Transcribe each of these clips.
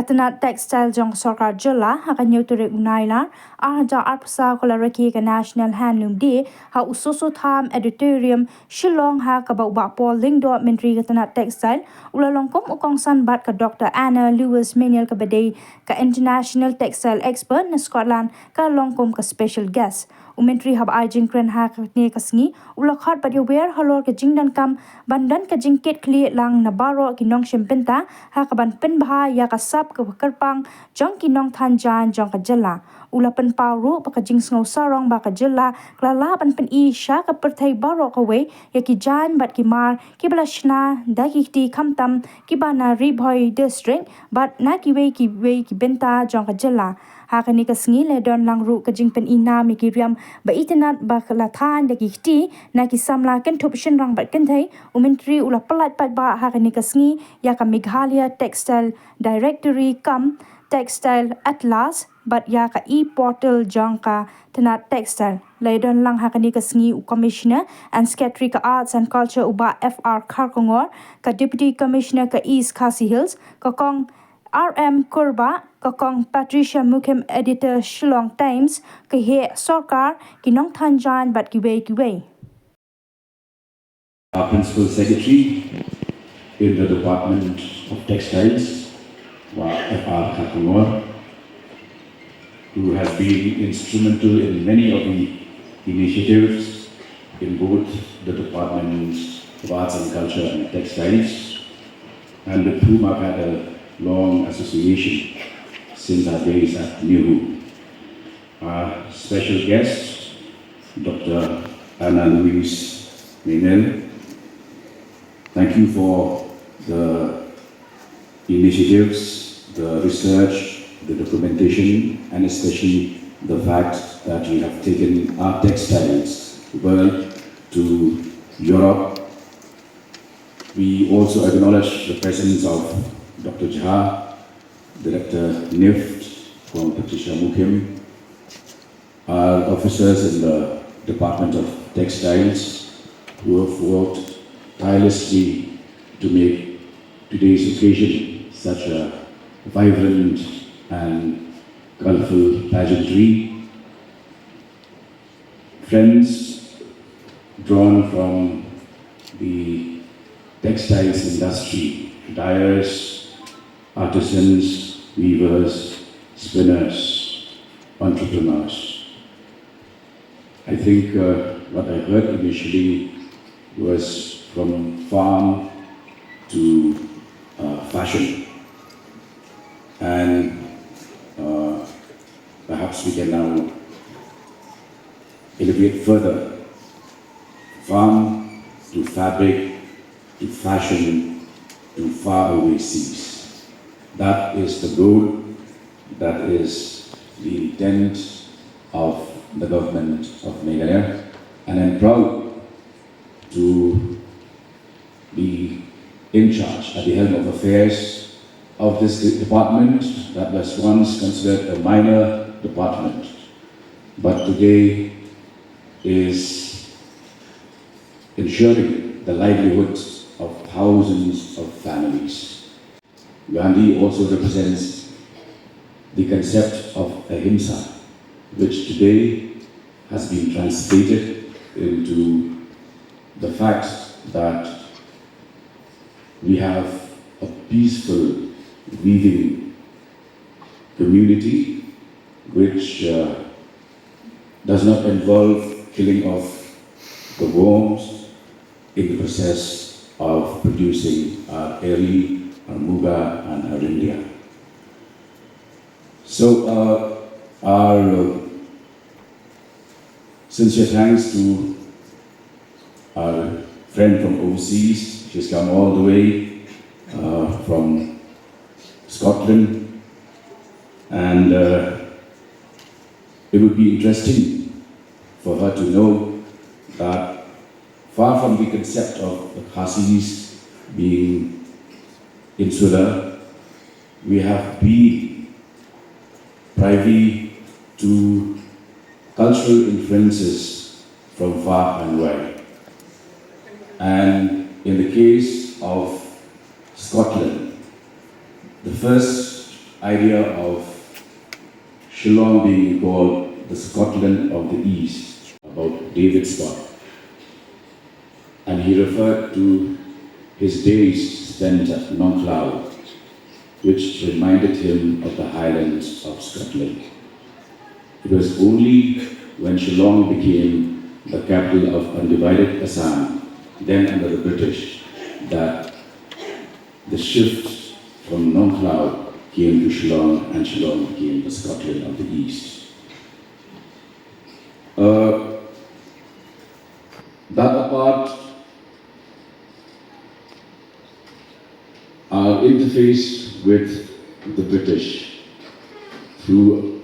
Katana textile jong sorkar jala hakan yuture unailar arja arpsa kolaraki ka National Handloom Day ha usoso tham editorium Shillong ha ka ba Paul lingdo Myntri katana textile ulalongkom ukongsan bat ka Dr. Anna Lewis Manuel ka bade ka international textile expert na Scotland ka longkom ka special guest Myntri hab jing kren ha ne kasngi ulakhat bat yower halor ka pyndonkam bandan ka jingket kli lang na baro kinong shempenta ha ka ban pen bha ya ka sap ka karpang jong kinong thanjan jong ka jala ulapan paru pa ka jing sngo sarong ba ka jala klala ban pen I sha ka perthai baro ka we ya ki jan bat ki mar ki blashna da ki ti khamtam ki bana ribhoi district bat na ki we ki benta jong ka jala hakani ka sngi le don lang ru ka jing pen ina mi ki riam ba itanat ba kala than da ki ti na ki samla ken thop shin rang bat ken thai Myntri ula palat pat ba hakani ka sngi ya ka Meghalaya textile directory kam textile atlas but ya ka e-portal jangka tena textile laidon lang hakani ka sngi commissioner and secretary ka arts and culture uba FR Kharkongor ka deputy commissioner ka East Khasi Hills ka kong RM Kurba kakong Patricia Mukim editor Shillong Times ka he sorkar kinong thanjan bat kiwe Our principal secretary in the Department of Textiles, FR Kharkongor, who has been instrumental in many of the initiatives in both the Departments of Arts and Culture and Textiles, and with whom I've had a long association since our days at New. Our special guest, Dr. Anna Louise Manuel. Thank you for the initiatives, the research, the documentation, and especially the fact that you have taken our textiles world to Europe. We also acknowledge the presence of Dr. Jha, Director NIFT from Patricia Mukim, our officers in the Department of Textiles who have worked tirelessly to make today's occasion such a vibrant and colorful pageantry. Friends drawn from the textiles industry, dyers, artisans, weavers, spinners, entrepreneurs. I think what I heard initially was from farm to fashion, and perhaps we can now elevate further, farm to fabric to fashion to faraway seas. That is the goal, that is the intent of the government of Meghalaya, and I'm proud to be in charge at the helm of affairs of this department that was once considered a minor department, but today is ensuring the livelihoods of thousands of families. Gandhi also represents the concept of ahimsa, which today has been translated into the fact that we have a peaceful weaving community which does not involve killing off the worms in the process of producing our eri, our muga and our India. So our sincere thanks to our friend from overseas. She's come all the way from Scotland, and it would be interesting for her to know that far from the concept of the Khasis being insular, we have been privy to cultural influences from far and wide. And in the case of Scotland, the first idea of Shillong being called the Scotland of the East, about David Scott. And he referred to his days spent at Nongthaiñ, which reminded him of the Highlands of Scotland. It was only when Shillong became the capital of undivided Assam, then under the British, that the shift from Nongthaiñ came to Shillong, and Shillong became the Scotland of the East. That apart, our interface with the British through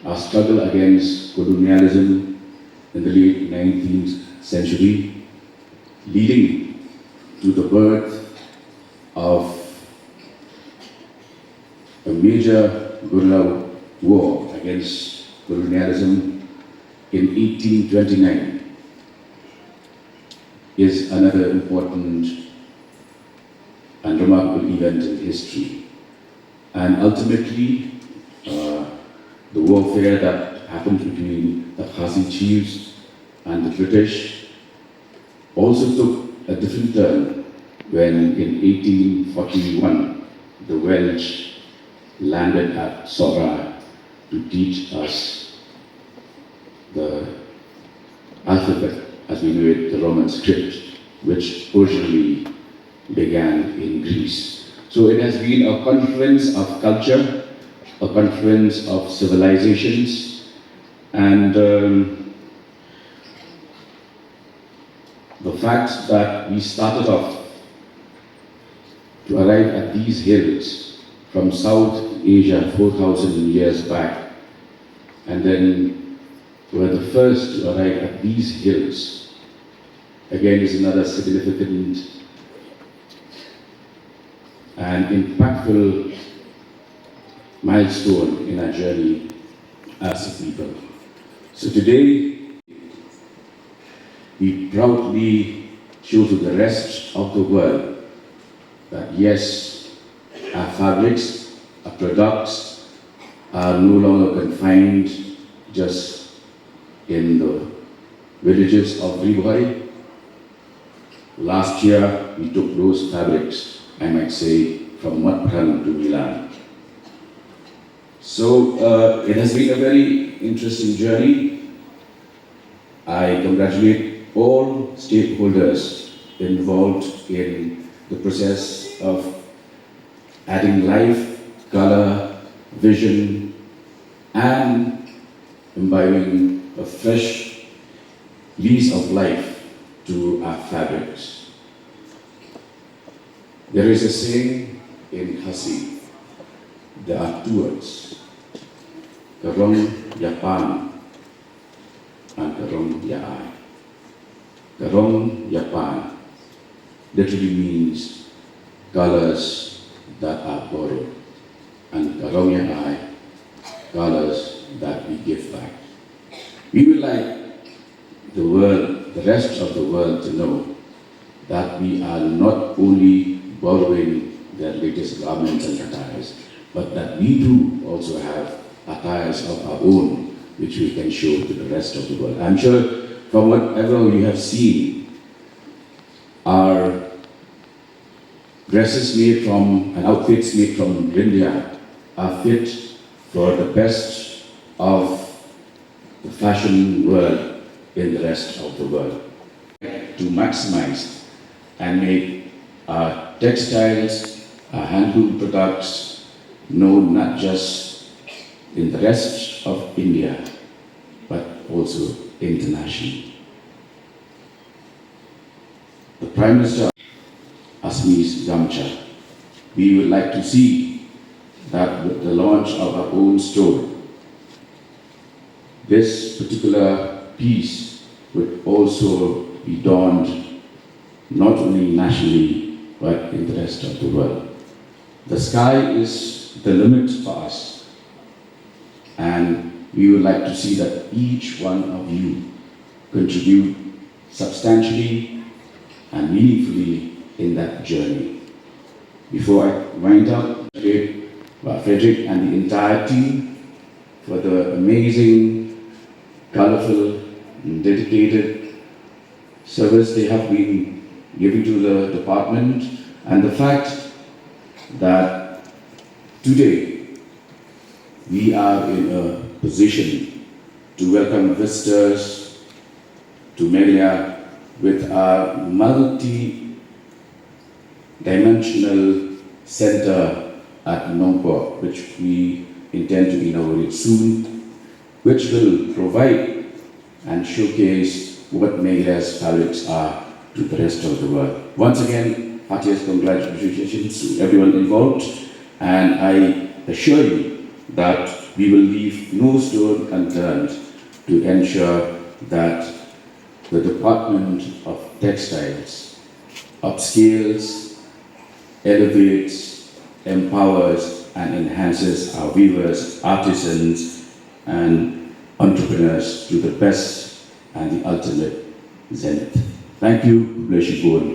our struggle against colonialism in the late 19th century, leading to the birth of a major guerrilla war against colonialism in 1829, is another important and remarkable event in history. And ultimately, the warfare that happened between the Khasi chiefs and the British also took a different turn when in 1841 the Welsh landed at Sora to teach us the alphabet as we know it, the Roman script, which originally began in Greece. So it has been a confluence of culture, a confluence of civilizations, and the fact that we started off to arrive at these hills from South Asia 4,000 years back, and then were the first to arrive at these hills, again is another significant and impactful milestone in our journey as a people. So today, we proudly show to the rest of the world that yes, our fabrics, our products are no longer confined just in the villages of Ribhari. Last year, we took those fabrics, I might say, from Matpran to Milan. So it has been a very interesting journey. I congratulate all stakeholders involved in the process of adding life, color, vision, and imbibing a fresh lease of life to our fabrics. There is a saying in Khasi, there are two words, Karong Yapan and Karong Yaai. Karong Yapan literally means colors that are borrowed, and Karong Yaai, colors that we give back. We would like the world, the rest of the world, to know that we are not only borrowing their latest garments and attires, but that we do also have attires of our own, which we can show to the rest of the world. I'm sure from whatever you have seen, our dresses made from, and outfits made from India are fit for the best of the fashion world in the rest of the world. To maximize and make our textiles, our handloom products known not just in the rest of India, but also internationally. The Prime Minister asked me, Gamcha, we would like to see that with the launch of our own store, this particular piece would also be donned not only nationally, but in the rest of the world. The sky is the limit for us, and we would like to see that each one of you contribute substantially and meaningfully in that journey. Before I wind up, Frederick and the entire team for the amazing, colorful, and dedicated service they have been giving to the department, and the fact that today we are in a position to welcome visitors to Meghalaya with our multi-dimensional center at Nongthaiñ, which we intend to inaugurate soon, which will provide and showcase what Meghalaya's talents are to the rest of the world. Once again, heartiest congratulations to everyone involved, and I assure you that we will leave no stone unturned to ensure that the Department of Textiles upscales, elevates, empowers and enhances our weavers, artisans and entrepreneurs to the best and the ultimate zenith. Thank you. Bless you, God.